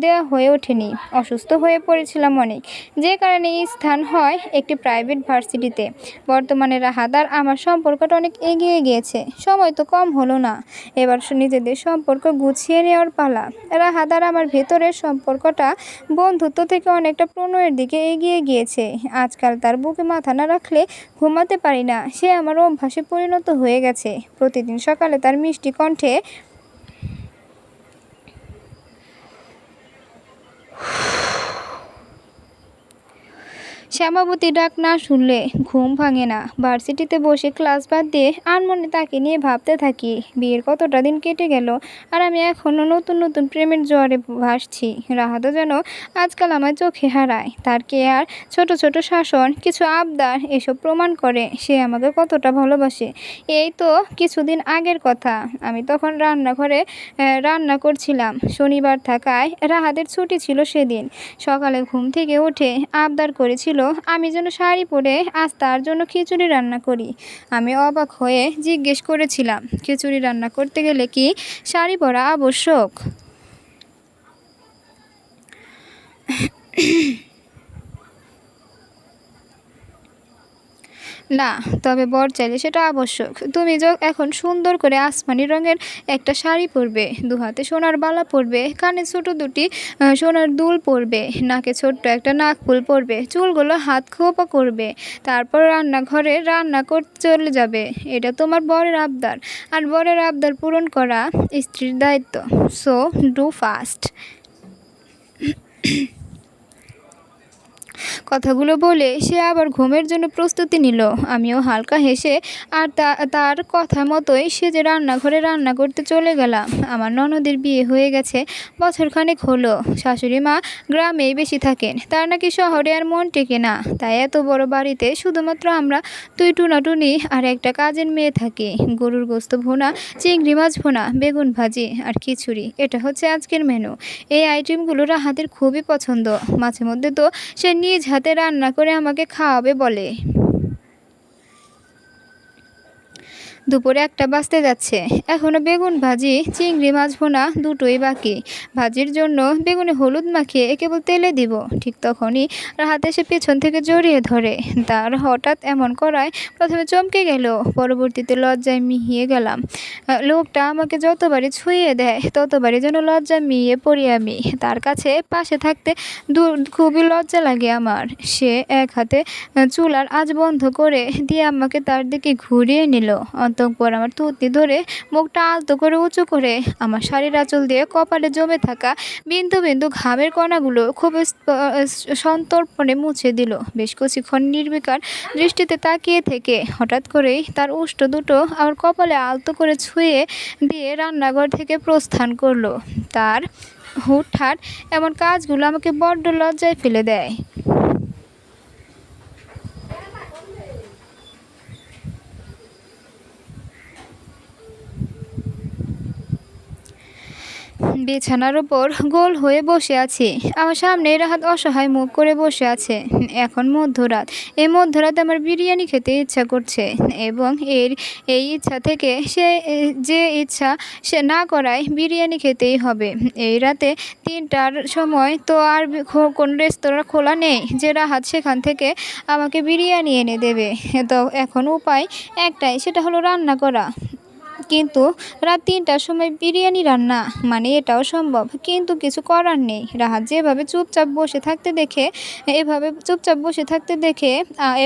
দেওয়া হয়ে ওঠেনি। অসুস্থ হয়ে পড়েছিলাম অনেক, যে কারণে স্থান হয় একটি প্রাইভেট ভার্সিটিতে। বর্তমানে রাহাত আর আমার সম্পর্কটা অনেক এগিয়ে গিয়েছে। সময় তো কম হলো না, এবার নিজেদের সম্পর্ক গুছিয়ে নেওয়ার পালা। রাহাত আর আমার ভেতরের সম্পর্কটা বন্ধুত্ব থেকে অনেকটা প্রণয়ের দিকে এগিয়ে গিয়েছে। আজকাল তার বুকে মাথা না রাখলে ঘুমাতে পারি না। সে আমার অভ্যাসে পরিণত হয়ে গেছে। প্রতিদিন সকালে তার মিষ্টি কণ্ঠে শ্যামাবতী ডাক না শুনলে ঘুম ভাঙে না। ভার্সিটিতে বসে ক্লাস বাদ দিয়ে আনমনে তাকে নিয়ে ভাবতে থাকি। বিয়ের কতটা দিন কেটে গেল, আর আমি এখনও নতুন নতুন প্রেমের জোয়ারে ভাসছি। রাহাতও যেন আজকাল আমার চোখে হারায়। তার কেয়ার, ছোট ছোট শাসন, কিছু আবদার, এসব প্রমাণ করে সে আমাকে কতটা ভালোবাসে। এই তো কিছুদিন আগের কথা। আমি তখন রান্নাঘরে রান্না করছিলাম। শনিবার থাকায় রাহাতের ছুটি ছিল সেদিন। সকালে ঘুম থেকে উঠে আবদার করেছিল আমি যেন শাড়ি পরে আজ তার জন্য খিচুড়ি রান্না করি। আমি অবাক হয়ে জিজ্ঞেস করেছিলাম, খিচুড়ি রান্না করতে গেলে কি শাড়ি পরা আবশ্যক? না, তবে বর চাইলে সেটা আবশ্যক। তুমি এখন সুন্দর করে আসমানি রঙের একটা শাড়ি পরবে, দুহাতে সোনার বালা পরবে, কানে ছোট দুটি সোনার দুল পরবে, নাকে ছোট্ট একটা নাকফুল পরবে, চুলগুলো হাত খোপা করবে। তারপর রান্নাঘরে রান্না করতে চলে যাবে। এটা তোমার বরের আবদার, আর বরের আবদার পূরণ করা স্ত্রীর দায়িত্ব। So do fast. কথাগুলো বলে সে আবার ঘুমের জন্য প্রস্তুতি নিল। আমিও হালকা হেসে আর তার কথা মতোই সেজে রান্নাঘরে রান্না করতে চলে গেলাম। আমার ননদের বিয়ে হয়ে গেছে বছরখানেক হলো। শাশুড়ি মা গ্রামেই বেশি থাকেন, তার নাকি শহরে আর মন টেকে না। তাই এত বড় বাড়িতে শুধুমাত্র আমরা দুই টুনাটুনি আর একটা কাজের মেয়ে থাকি। গরুর গোস্ত ভুনা, চিংড়ি মাছ ভুনা, বেগুন ভাজি আর খিচুড়ি, এটা হচ্ছে আজকের মেনু। এই আইটেমগুলো রাহাতের খুবই পছন্দ। মাঝে মধ্যে তো সে নিজ হাতে রান্না করে আমাকে খাওয়াবে বলে। দুপুরে 1টা বাজতে যাচ্ছে। এখনও বেগুন ভাজি, চিংড়ি মাছ ভুনা দুটোই বাকি। ভাজির জন্য বেগুনে হলুদ মাখিয়ে কেবল তেলে দিব, ঠিক তখনই রাহাত এসে পেছন থেকে জড়িয়ে ধরে। তার হঠাৎ এমন করায় প্রথমে চমকে গেল, পরবর্তীতে লজ্জায় মিহিয়ে গেলাম। লোকটা আমাকে যতবারই ছুঁয়ে দেয় ততবারই যেন লজ্জায় মিহিয়ে পড়ি আমি। তার কাছে পাশে থাকতে খুবই লজ্জা লাগে আমার। সে এক হাতে চুলার আঁচ বন্ধ করে দিয়ে আমাকে তার দিকে ঘুরিয়ে নিল। অন্তঃপর আমার থুতনি ধরে মুখটা আলতো করে উঁচু করে আমার শাড়ির আঁচল দিয়ে কপালে জমে থাকা বিন্দু বিন্দু ঘামের কণাগুলো খুব সন্তর্পণে মুছে দিল। বেশ কিছুক্ষণ নির্বিকার দৃষ্টিতে তাকিয়ে থেকে হঠাৎ করেই তার উষ্ঠ দুটো আমার কপালে আলতো করে ছুঁয়ে দিয়ে রান্নাঘর থেকে প্রস্থান করলো। তার হুটহাট এমন কাজগুলো আমাকে বড্ড লজ্জায় ফেলে দেয়। বিছানার উপর গোল হয়ে বসে আছি। আমার সামনে রাহাত অসহায় মুখ করে বসে আছে। এখন মধ্যরাত। এই মধ্যরাতে আমার বিরিয়ানি খেতে ইচ্ছা করছে, এবং এই ইচ্ছা থেকে যে ইচ্ছা সে না করায় বিরিয়ানি খেতেই হবে। এই রাতে 3টার সময় তো আর কোন রেস্তোরাঁ খোলা নেই যে রাহাত সেখান থেকে আমাকে বিরিয়ানি এনে দেবে। তো এখন উপায় একটাই, সেটা হলো রান্না করা। কিন্তু রাত ৩টার সময় বিরিয়ানি রান্না মানে এটাও সম্ভব, কিন্তু কিছু করার নেই। রাহাত যেভাবে চুপচাপ বসে থাকতে দেখে এভাবে চুপচাপ বসে থাকতে দেখে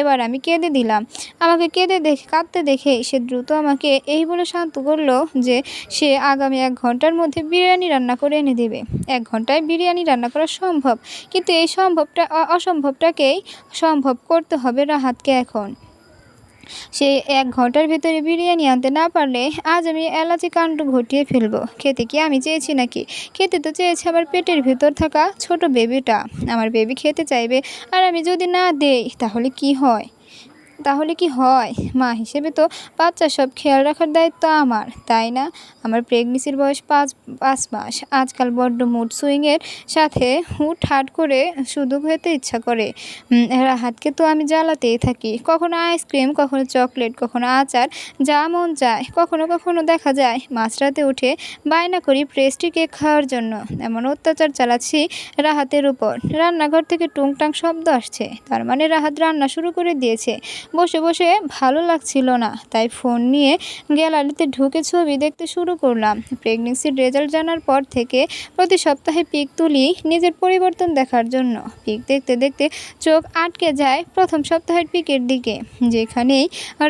এবার আমি কেঁদে দিলাম। আমাকে কাঁদতে দেখে সে দ্রুত আমাকে এই বলে শান্ত করলো যে সে আগামী ১ ঘন্টার মধ্যে বিরিয়ানি রান্না করে এনে দেবে। ১ ঘন্টায় বিরিয়ানি রান্না করা সম্ভব, কিন্তু এই অসম্ভবটাকেই সম্ভব করতে হবে রাহাতকে এখন। সে ১ ঘন্টার ভেতরে বিরিয়ানি আনতে না পারলে আজ আমি এলাচি কাণ্ড ঘটিয়ে ফেলবো। খেতে কি আমি চেয়েছি নাকি? খেতে তো চেয়েছে আমার পেটের ভেতর থাকা ছোট বেবিটা। আমার বেবি খেতে চাইবে, আর আমি যদি না দেই তাহলে কি হয়? মা হিসেবে তো বাচ্চার সব খেয়াল রাখার দায়িত্ব আমার, তাই না? আমার প্রেগনেন্সির বয়স ৫ মাস। আজকাল বড্ড মুড সুইংয়ের সাথে হুটহাট করে শুধু খেতে ইচ্ছা করে। রাহাতকে তো আমি জ্বালাতেই থাকি, কখনো আইসক্রিম, কখনো চকলেট, কখনো আচার, যা মন চায়। কখনো দেখা যায় মাঝরাতে উঠে বায়না করি পেস্ট্রি কেক খাওয়ার জন্য। এমন অত্যাচার চালাচ্ছি রাহাতের উপর। রান্নাঘর থেকে টুংটাং শব্দ আসছে, তার মানে রাহাত রান্না শুরু করে দিয়েছে। বসে বসে ভালো লাগছিল না, তাই ফোন নিয়ে গ্যালারিতে ঢুকে ছবি দেখতে শুরু করলাম। প্রেগনেন্সির রেজাল্ট জানার পর থেকে প্রতি সপ্তাহে পিক তুলি নিজের পরিবর্তন দেখার জন্য। পিক দেখতে দেখতে চোখ আটকে যায় প্রথম সপ্তাহের পিকের দিকে, যেখানেই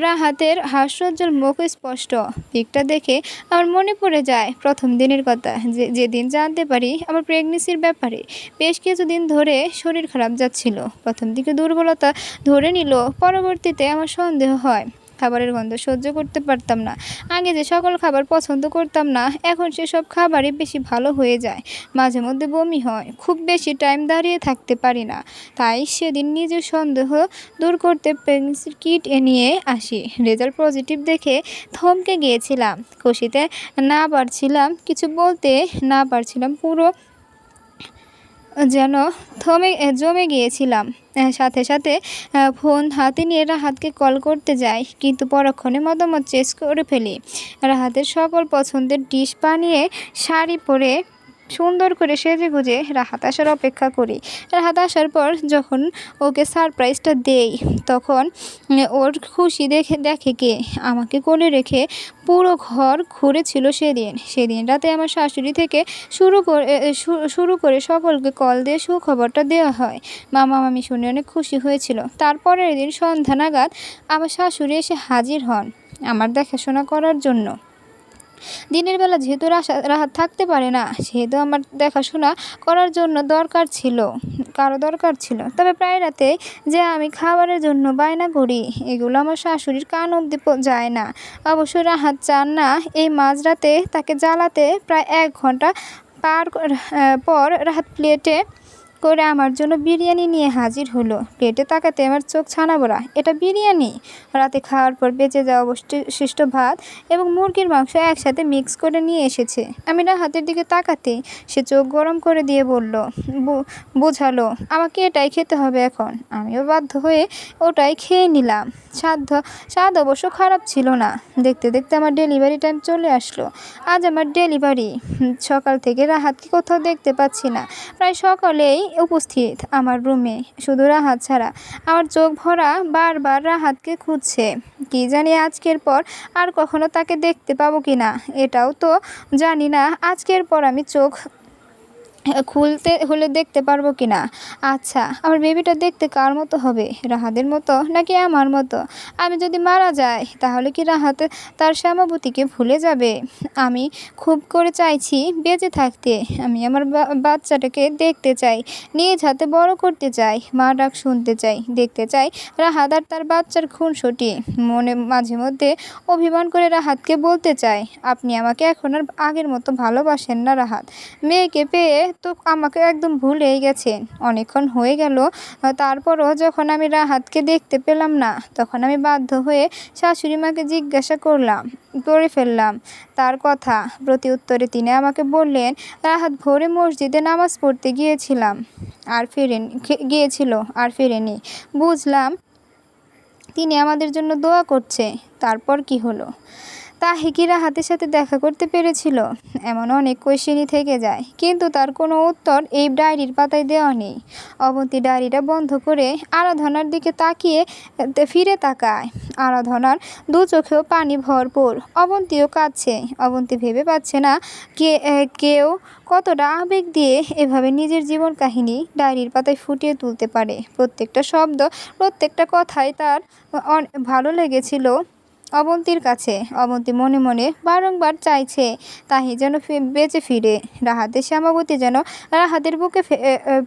রাহাতের হাস্যোজ্জ্বল মুখ স্পষ্ট। পিকটা দেখে আমার মনে পড়ে যায় প্রথম দিনের কথা, যেদিন জানতে পারি আমার প্রেগনেন্সির ব্যাপারে। বেশ কিছুদিন ধরে শরীর খারাপ যাচ্ছিল। প্রথম দিকে দুর্বলতা ধরে নিল, পরবর্তীতে আমার সন্দেহ হয়। খাবারের গন্ধ সহ্য করতে পারতাম না। আগে যে সকল খাবার পছন্দ করতাম না, এখন সেসব খাবারই বেশি ভালো হয়ে যায়। মাঝে মধ্যে বমি হয়, খুব বেশি টাইম দাঁড়িয়ে থাকতে পারি না। তাই সেদিন নিজের সন্দেহ দূর করতে প্রেগনেন্সির কিট নিয়ে আসি। রেজাল্ট পজিটিভ দেখে থমকে গিয়েছিলাম, খুশিতে না পারছিলাম, কিছু বলতে না পারছিলাম, পুরো যেন জমে গিয়েছিলাম। সাথে সাথে ফোন হাতে নিয়ে রাহাতকে কল করতে যাই, কিন্তু পরক্ষণে মতামত চেঞ্জ করে ফেলি। রাহাতের সকল পছন্দের ডিশ বানিয়ে শাড়ি পরে সুন্দর করে সেজেগুজে রাহাত আসার অপেক্ষা করি। রাহাত আসার পর যখন ওকে সারপ্রাইজটা দেই, তখন ওর খুশি দেখে কে আমাকে কোলে রেখে পুরো ঘর ঘুরেছিল। সেদিন রাতে আমার শাশুড়ি থেকে শুরু করে সকলকে কল দিয়ে সুখবরটা দেওয়া হয়। মামা মামি শুনে অনেক খুশি হয়েছিল। তারপরের দিন সন্ধ্যা নাগাদ আমার শাশুড়ি এসে হাজির হন আমার দেখাশোনা করার জন্য। দিনের বেলা যেহেতু রাহাত থাকতে পারে না, সেহেতু আমার দেখাশোনা করার জন্য কারো দরকার ছিল। তবে প্রায় রাতে যে আমি খাবারের জন্য বায়না করি, এগুলো আমার শাশুড়ির কান অবধি যায় না। অবশ্য রাহাত চান না এই মাঝরাতে তাকে জ্বালাতে। প্রায় ১ ঘন্টা পর রাহাত প্লেটে করে আমার জন্য বিরিয়ানি নিয়ে হাজির হলো। প্লেটে তাকাতে আমার চোখ ছানা বড়া। এটা বিরিয়ানি? রাতে খাওয়ার পর বেঁচে যাওয়া অবশিষ্ট ভাত এবং মুরগির মাংস একসাথে মিক্স করে নিয়ে এসেছে। আমি রাহাতের দিকে তাকাতে সে চোখ গরম করে দিয়ে বলল, বোঝালো আমাকে এটাই খেতে হবে এখন। আমিও বাধ্য হয়ে ওটাই খেয়ে নিলাম। স্বাদ অবশ্য খারাপ ছিল না। দেখতে দেখতে আমার ডেলিভারি টাইম চলে আসলো। আজ আমার ডেলিভারি। সকাল থেকে রাহাতকে কোথাও দেখতে পাচ্ছি না। প্রায় সকালেই উপস্থিত আমার রুমে, শুধু রাহাত ছাড়া। আমার চোখ ভরা বারবার রাহাতকে খুঁজছে। কি জানি আজকের পর আর কখনো তাকে দেখতে পাবো কিনা, এটাও তো জানি না আজকের পর আমি চোখ হলে দেখতে পারবো কিনা। আচ্ছা, আমার বেবিটা দেখতে কার মতো হবে? রাহাতের মতো নাকি আমার মতো? আমি যদি মারা যাই, তাহলে কি রাহাত তার শ্যামাবতীকে ভুলে যাবে? আমি খুব করে চাইছি বেঁচে থাকতে। আমি আমার বাচ্চাটাকে দেখতে চাই, নিজ হাতে বড় করতে চাই, মা ডাক শুনতে চাই, দেখতে চাই রাহাত আর তার বাচ্চার খুনসুটি। মনে মাঝে মধ্যে অভিমান করে রাহাতকে বলতে চাই, আপনি আমাকে এখন আর আগের মতো ভালোবাসেন না রাহাত। মেয়েকে পেয়ে তো আমাকে একদম ভুলেই গেছেন। অনেকক্ষণ হয়ে গেল, তারপরও যখন আমি রাহাতকে দেখতে পেলাম না, তখন আমি বাধ্য হয়ে শাশুড়ি মাকে জিজ্ঞাসা করে ফেললাম তার কথা। প্রতি উত্তরে তিনি আমাকে বললেন, রাহাত ভোরে মসজিদে নামাজ পড়তে গিয়েছিল আর ফেরেনি। বুঝলাম তিনি আমাদের জন্য দোয়া করছে। তারপর কি হলো? তাহি কি রাহাতের সাথে দেখা করতে পেরেছিল? এমন অনেক কোয়েশ্চেনই থেকে যায়, কিন্তু তার কোনো উত্তর এই ডায়েরির পাতায় দেওয়া নেই। অবন্তী ডায়েরিটা বন্ধ করে আরাধনার দিকে তাকিয়ে ফিরে তাকায়। আরাধনার দু চোখেও পানি ভরপুর। অবন্তীও কাঁদছে। অবন্তী ভেবে পাচ্ছে না কেউ কতটা আবেগ দিয়ে এভাবে নিজের জীবন কাহিনী ডায়েরির পাতায় ফুটিয়ে তুলতে পারে। প্রত্যেকটা শব্দ, প্রত্যেকটা কথাই তার ভালো লেগেছিল অবন্তীর কাছে। অবন্তী মনে মনে বারংবার চাইছে তাহি যেন বেঁচে ফিরে, রাহাতের শ্যামাবতী যেন রাহাতের বুকে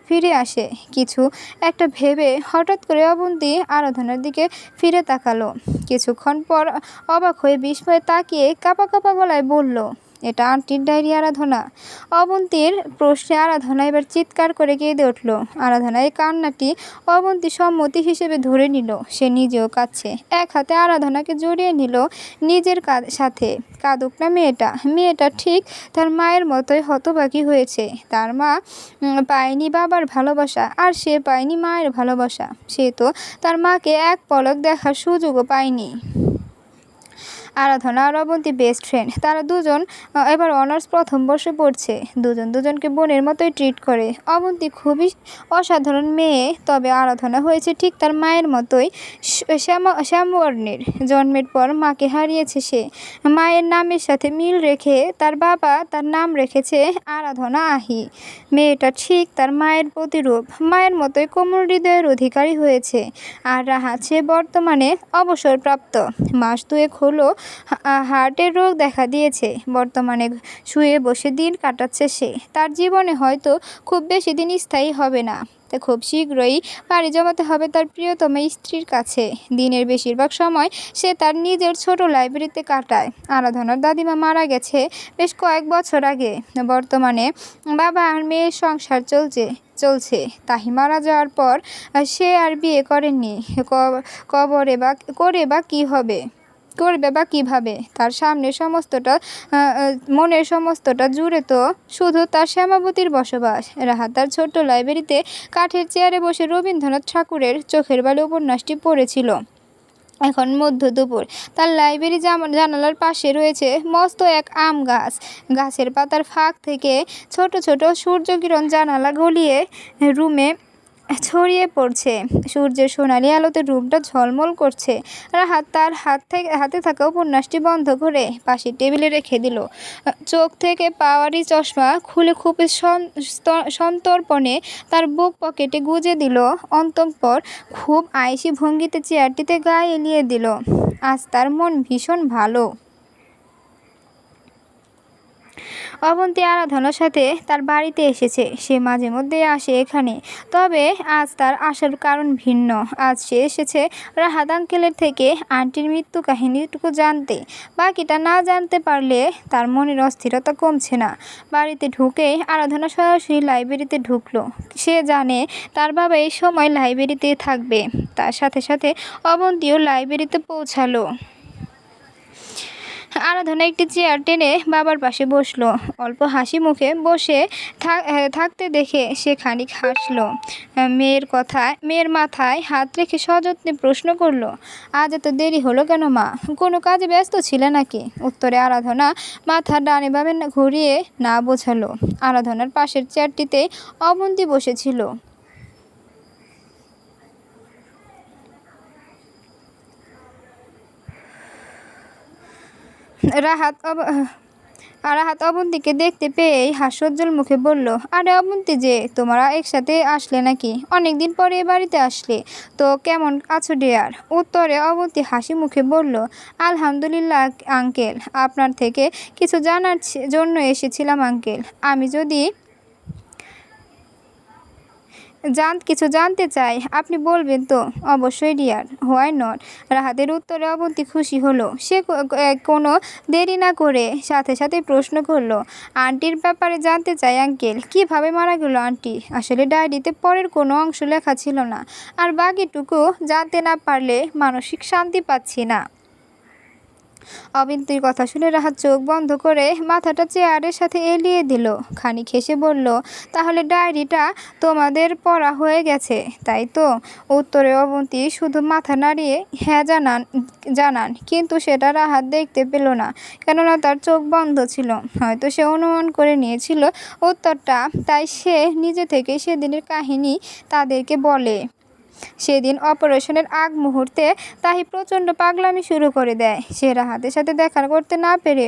ফিরে আসে। কিছু একটা ভেবে হঠাৎ করে অবন্তী আরাধনার দিকে ফিরে তাকালো। কিছুক্ষণ পর অবাক হয়ে বিস্ময়ে তাকিয়ে কাঁপা কাঁপা গলায় বলল, এটা আন্টির ডায়েরি আরাধনা? অবন্তীর প্রশ্নে আরাধনা এবার চিৎকার করে কেঁদে উঠল। আরাধনা এই কান্নাটি অবন্তী সম্মতি হিসেবে ধরে নিল। সে নিজেও কাঁদছে। এক হাতে আরাধনাকে জড়িয়ে নিল নিজের সাথে। কাঁদুক না মেয়েটা। মেয়েটা ঠিক তার মায়ের মতোই হতবাকি হয়েছে। তার মা পায়নি বাবার ভালোবাসা, আর সে পায়নি মায়ের ভালোবাসা। সে তো তার মাকে এক পলক দেখার সুযোগও পায়নি। আরাধনা আর অবন্তী বেস্ট ফ্রেন্ড। তারা দুজন এবার অনার্স প্রথম বর্ষে পড়ছে। দুজন দুজনকে বোনের মতোই ট্রিট করে। অবন্তী খুবই অসাধারণ মেয়ে, তবে আরাধনা হয়েছে ঠিক তার মায়ের মতোই শ্যামবর্ণের। জন্মের পর মাকে হারিয়েছে সে। মায়ের নামের সাথে মিল রেখে তার বাবা তার নাম রেখেছে আরাধনা আহি। মেয়েটা ঠিক তার মায়ের প্রতিরূপ। মায়ের মতোই কোমল হৃদয়ের অধিকারী হয়েছে। আর রাহাত সে বর্তমানে অবসরপ্রাপ্ত। মাস দুয়েক হলো হার্টের রোগ দেখা দিয়েছে। বর্তমানে শুয়ে বসে দিন কাটাচ্ছে সে। তার জীবনে হয়তো খুব বেশি দিন স্থায়ী হবে না। তা খুব শীঘ্রই পাড়ি জমাতে হবে তার প্রিয়তম স্ত্রীর কাছে। দিনের বেশিরভাগ সময় সে তার নিজের ছোট লাইব্রেরিতে কাটায়। আরাধনার দাদিমা মারা গেছে বেশ কয়েক বছর আগে। বর্তমানে বাবা আর মেয়ের সংসার চলছে। তাহি মারা যাওয়ার পর সে আর বিয়ে করেননি। করবে বা কিভাবে? তার সামনের সমস্তটা মনের সমস্তটা জুড়ে তো শুধু তার শ্যামাবতীর বসবাস। রাহাত তার ছোট্ট লাইব্রেরিতে কাঠের চেয়ারে বসে রবীন্দ্রনাথ ঠাকুরের চোখের বালি উপন্যাসটি পড়েছিল। এখন মধ্য দুপুর। তার লাইব্রেরি জানালার পাশে রয়েছে মস্ত এক আম গাছ। গাছের পাতার ফাঁক থেকে ছোট ছোট সূর্যকিরণ জানালা গলিয়ে রুমে ছড়িয়ে পড়ছে। সূর্যের সোনালি আলোতে রুমটা ঝলমল করছে। রাহাত তার হাতে থাকা উপন্যাসটি বন্ধ করে পাশের টেবিলে রেখে দিল। চোখ থেকে পাওয়ারি চশমা খুলে খুব সন্তর্পণে তার বুক পকেটে গুজে দিল। অন্তঃপর খুব আয়েসি ভঙ্গিতে চেয়ারটিতে গায়ে এলিয়ে দিল। আজ তার মন ভীষণ ভালো। অবন্তী আরাধনার সাথে তার বাড়িতে এসেছে। সে মাঝে মধ্যে আসে এখানে, তবে আজ তার আসার কারণ ভিন্ন। আজ সে এসেছে রাহাত আঙ্কেলের থেকে আন্টির মৃত্যু কাহিনীটুকু জানতে। বাকিটা না জানতে পারলে তার মনের অস্থিরতা কমছে না। বাড়িতে ঢুকেই আরাধনা সরাসরি লাইব্রেরিতে ঢুকলো। সে জানে তার বাবা এই সময় লাইব্রেরিতে থাকবে। তার সাথে সাথে অবন্তীও লাইব্রেরিতে পৌঁছালো। আরাধনা একটি চেয়ার টেনে বাবার পাশে বসলো। অল্প হাসি মুখে বসে থাকতে দেখে সে খানিক হাসলো। মেয়ের মাথায় হাত রেখে সযত্নে প্রশ্ন করলো, আজ এত দেরি হলো কেন মা? কোনো কাজে ব্যস্ত ছিলে নাকি? উত্তরে আরাধনা মাথা ডানে বামে ঘুরিয়ে না বোঝালো। আরাধনার পাশের চেয়ারটিতে অবন্তী বসেছিল। রাহাত অবন্তীকে দেখতে পেয়েই হাস্যোজ্জ্বল মুখে বলল, আরে অবন্তী যে, তোমরা একসাথে আসলে নাকি? অনেকদিন পরে এ বাড়িতে আসলে তো। কেমন আছো ডিয়ার? উত্তরে অবন্তী হাসি মুখে বলল, আলহামদুলিল্লাহ আঙ্কেল, আপনার থেকে কিছু জানার জন্য এসেছিলাম আঙ্কেল। আমি যদি কিছু জানতে চাই আপনি বলবেন তো? অবশ্যই ডিয়ার, হোয়াই নট। রাহাতের উত্তরে অবন্তী খুশি হলো। সে কোনো দেরি না করে সাথে সাথে প্রশ্ন করলো, আন্টির ব্যাপারে জানতে চাই আঙ্কেল। কিভাবে মারা গেল আন্টি? আসলে ডায়েরিতে পরের কোনো অংশ লেখা ছিল না, আর বাকিটুকু জানতে না পারলে মানসিক শান্তি পাচ্ছি না। অবিন্তির কথা শুনে রাহাত চোখ বন্ধ করে মাথাটা চেয়ারের সাথে এলিয়ে দিল। খানিক হেসে বলল, তাহলে ডায়েরিটা তোমাদের পড়া হয়ে গেছে, তাই তো? উত্তরে অবন্তী শুধু মাথা নাড়িয়ে হ্যাঁ জানান, কিন্তু সেটা রাহাত দেখতে পেল না, কেননা তার চোখ বন্ধ ছিল। হয়তো সে অনুমান করে নিয়েছিল উত্তরটা, তাই সে নিজে থেকে সেদিনের কাহিনী তাদেরকে বলে। সেদিন অপারেশনের আগ মুহূর্তে তাহি প্রচণ্ড পাগলামি শুরু করে দেয়। সে রাহাতের সাথে দেখা করতে না পেরে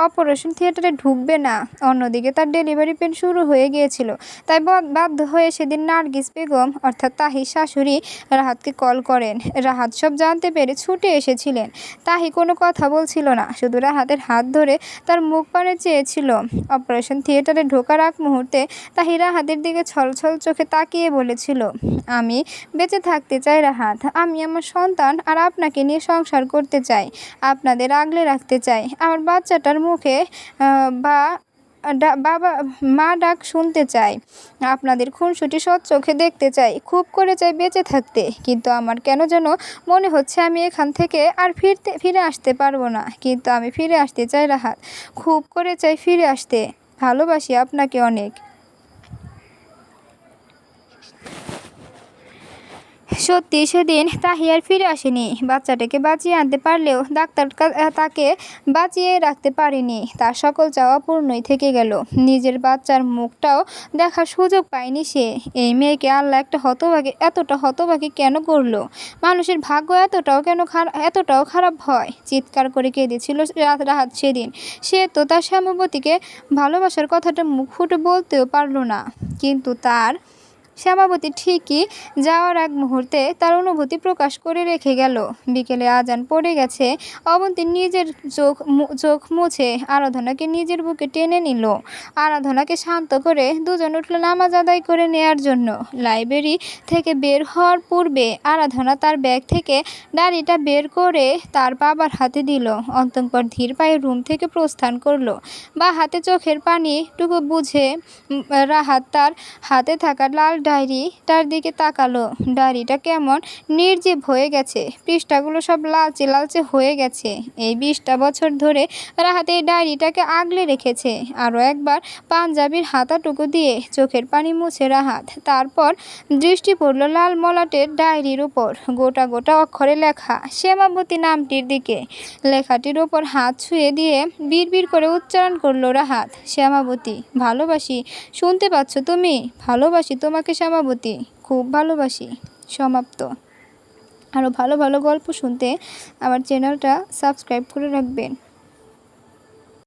অপারেশন থিয়েটারে ঢুকবে না। অন্যদিকে তার ডেলিভারি পেন শুরু হয়ে গিয়েছিল, তাই বাধ্য হয়ে সেদিন নার্গিস বেগম অর্থাৎ তাহির শাশুড়ি রাহাতকে কল করেন। রাহাত সব জানতে পেরে ছুটে এসেছিলেন। তাহি কোনো কথা বলছিল না, শুধু রাহাতের হাত ধরে তার মুখ পানে চেয়েছিল। অপারেশন থিয়েটারে ঢোকার আগ মুহূর্তে তাহি রাহাতের দিকে ছলছল চোখে তাকিয়ে বলেছিল, আমি বেঁচে থাকতে চাই রাহাত, আমি আমার সন্তান আর আপনাকে নিয়ে সংসার করতে চাই, আপনাদের আগলে রাখতে চাই, আমার বাচ্চাটার মুখে বাবা মা ডাক শুনতে চাই, আপনাদের খুনসুটি সৎ চোখে দেখতে চাই, খুব করে চাই বেঁচে থাকতে। কিন্তু আমার কেন যেন মনে হচ্ছে আমি এখান থেকে আর ফিরে আসতে পারবো না। কিন্তু আমি ফিরে আসতে চাই রাহাত, খুব করে চাই ফিরে আসতে। ভালোবাসি আপনাকে অনেক। সত্যি সেদিন তাহি আর ফিরে আসেনি। বাচ্চাটাকে বাঁচিয়ে আনতে পারলেও ডাক্তার তাকে বাঁচিয়ে রাখতে পারেনি। তার সকল চাওয়া পূর্ণই থেকে গেল। নিজের বাচ্চার মুখটাও দেখার সুযোগ পায়নি সে। এই মেয়েকে আল্লাহ এতটা হতভাগী কেন করলো? মানুষের ভাগ্য এতটাও খারাপ হয়? চিৎকার করে কেঁদেছিল রাহাত সেদিন। সে তো তার শ্যামাবতীকে ভালোবাসার কথাটা মুখ ফুটে বলতেও পারল না, কিন্তু তার শ্যামাবতী ঠিকই যাওয়ার এক মুহূর্তে তার অনুভূতি প্রকাশ করে রেখে গেল। বিকেলে আজান পড়ে গেছে। অবন্তী নিজের চোখ মুছে আরাধনাকে নিজের বুকে টেনে নিল। আরাধনাকে শান্ত করে দুজন উঠল নামাজ আদায় করে নেয়ার জন্য। লাইব্রেরি থেকে বের হওয়ার পূর্বে আরাধনা তার ব্যাগ থেকে ডায়েরিটা বের করে তার বাবার হাতে দিল। অন্তঃপর ধীর পায়ে রুম থেকে প্রস্থান করলো। বা হাতে চোখের পানিটুকু বুঝে রাহাত তার হাতে থাকা লাল ডায়েরিটার দিকে তাকালো। ডায়েরিটা কেমন নির্জীব হয়ে গেছে, পৃষ্ঠাগুলো সব লালচে লালচে হয়ে গেছে। এই 20টা বছর ধরে রাহাত এই ডায়েরিটাকে আগলে রেখেছে। আরও একবার পাঞ্জাবির হাতাটুকু দিয়ে চোখের পানি মুছে রাহাত তারপর দৃষ্টি পড়ল লাল মলাটের ডায়েরির উপর। গোটা গোটা অক্ষরে লেখা শ্যামাবতী নামটির দিকে। লেখাটির ওপর হাত ছুঁয়ে দিয়ে বিড়বিড় করে উচ্চারণ করলো রাহাত, শ্যামাবতী, ভালোবাসি, শুনতে পাচ্ছ তুমি? ভালোবাসি তোমাকে শ্যামাবতী, খুব ভালোবাসি। সমাপ্ত। আরও ভালো ভালো গল্প শুনতে আমার চ্যানেলটা সাবস্ক্রাইব করে রাখবেন।